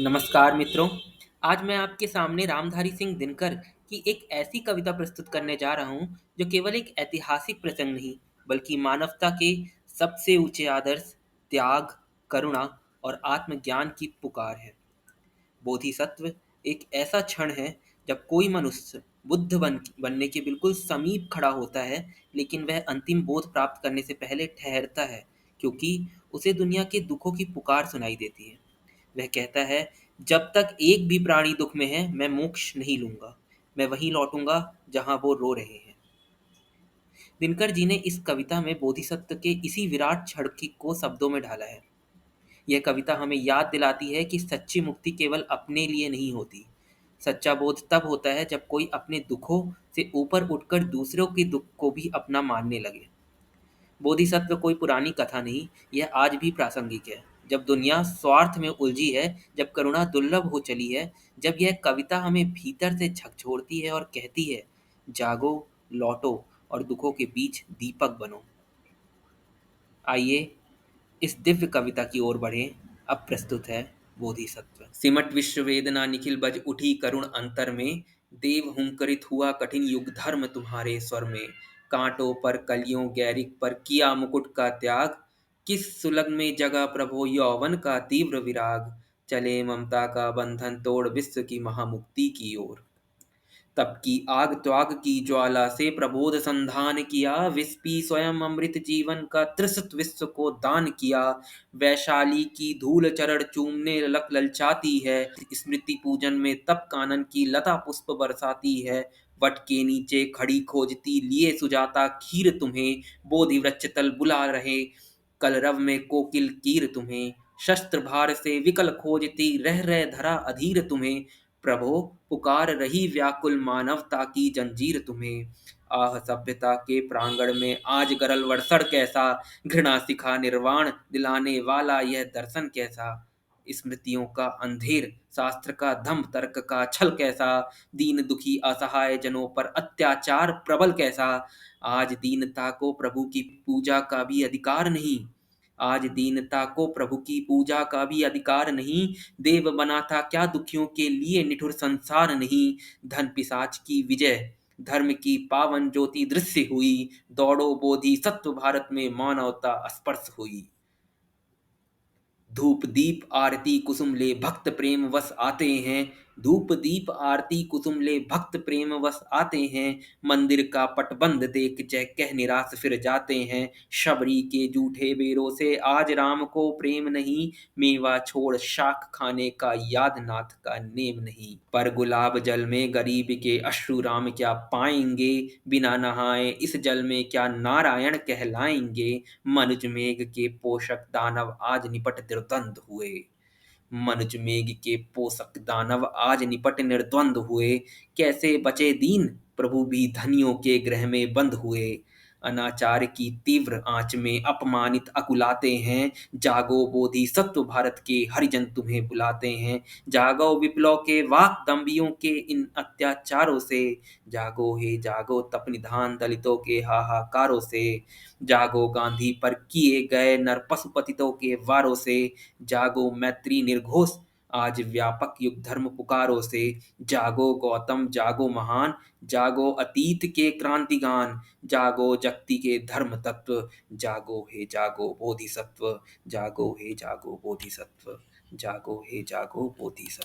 नमस्कार मित्रों। आज मैं आपके सामने रामधारी सिंह दिनकर की एक ऐसी कविता प्रस्तुत करने जा रहा हूँ जो केवल एक ऐतिहासिक प्रसंग नहीं बल्कि मानवता के सबसे ऊंचे आदर्श, त्याग, करुणा और आत्मज्ञान की पुकार है। बोधिसत्व एक ऐसा क्षण है जब कोई मनुष्य बनने के बिल्कुल समीप खड़ा होता है, लेकिन वह अंतिम बोध प्राप्त करने से पहले ठहरता है, क्योंकि उसे दुनिया के दुखों की पुकार सुनाई देती है। वह कहता है, जब तक एक भी प्राणी दुख में है मैं मोक्ष नहीं लूंगा। मैं वहीं लौटूंगा जहां वो रो रहे हैं। दिनकर जी ने इस कविता में बोधिसत्व के इसी विराट क्षण को शब्दों में ढाला है। यह कविता हमें याद दिलाती है कि सच्ची मुक्ति केवल अपने लिए नहीं होती। सच्चा बोध तब होता है जब कोई अपने दुखों से ऊपर उठकर दूसरों के दुख को भी अपना मानने लगे। बोधिसत्व कोई पुरानी कथा नहीं, यह आज भी प्रासंगिक है। जब दुनिया स्वार्थ में उलझी है, जब करुणा दुर्लभ हो चली है, जब यह कविता हमें भीतर से झकझोरती है और कहती है, जागो, लौटो और दुखों के बीच दीपक बनो। आइए इस दिव्य कविता की ओर बढ़ें। अब प्रस्तुत है बोधिसत्व। सिमट विश्व वेदना निखिल बज उठी करुण अंतर में। देव हुंकरित हुआ कठिन युग धर्म तुम्हारे स्वर में। कांटों पर कलियों गैरिक पर किया मुकुट का त्याग। किस सुलग में जगा प्रभो यौवन का तीव्र विराग। चले ममता का बंधन तोड़ विश्व की महामुक्ति की ओर। तप की आग त्याग की ज्वाला से प्रबोध संधान किया। विस्पी स्वयं अमृत जीवन का त्रिसत विश्व को दान किया। वैशाली की धूल चरण चूमने लक ललचाती है। स्मृति पूजन में तप कानन की लता पुष्प बरसाती है। वट के नीचे खड़ी खोजती लिए सुजाता खीर तुम्हें। बोधि वृक्ष तल बुला रहे कलरव में कोकिल कीर तुम्हें। शस्त्र भार से विकल खोजती रह धरा अधीर तुम्हें। प्रभो पुकार रही व्याकुल मानवता की जंजीर तुम्हें। आह सभ्यता के प्रांगण में आज गरल वर्षण कैसा। घृणा सिखा निर्वाण दिलाने वाला यह दर्शन कैसा। स्मृतियों का अंधेर, शास्त्र का धम्म, तर्क का छल कैसा। दीन दुखी असहाय जनों पर अत्याचार प्रबल कैसा। आज दीनता को प्रभु की पूजा का भी अधिकार नहीं। आज दीनता को प्रभु की पूजा का भी अधिकार नहीं। देव बना था क्या दुखियों के लिए निठुर संसार नहीं। धन पिशाच की विजय, धर्म की पावन ज्योति दृश्य हुई। दौड़ो बोधि सत्व भारत में मानवता स्पर्श हुई। धूप दीप आरती कुसुम ले भक्त प्रेम वश आते हैं। धूप दीप आरती कुसुम ले भक्त प्रेम वश आते हैं। मंदिर का पटबंध देख जय कह निराश फिर जाते हैं। शबरी के जूठे बेरों से आज राम को प्रेम नहीं। मेवा छोड़ शाक खाने का याद नाथ का नेम नहीं। पर गुलाब जल में गरीब के अश्रु राम क्या पाएंगे। बिना नहाए इस जल में क्या नारायण कहलाएंगे। मनुज मेघ के पोषक दानव आज निपट निर्द्वंद हुए। मनुज मेघ के पोषक दानव आज निपट निर्द्वंद हुए। कैसे बचे दीन, प्रभु भी धनियों के ग्रह में बंद हुए। अनाचार की तीव्र आंच में अपमानित अकुलाते हैं। जागो बोधि सत्व भारत के हरिजन तुम्हें बुलाते हैं। जागो विप्लव के वाक दम्भियों के इन अत्याचारों से। जागो हे जागो तप निधान दलितों के हाहाकारों से। जागो गांधी पर किए गए नर पशुपतितों के वारों से। जागो मैत्री निर्घोष आज व्यापक युग धर्म पुकारों से। जागो गौतम जागो महान, जागो अतीत के क्रांतिगान। जागो जगती के धर्म तत्व, जागो हे जागो बोधिसत्व। जागो हे जागो बोधिसत्व। जागो हे जागो बोधिसत्व।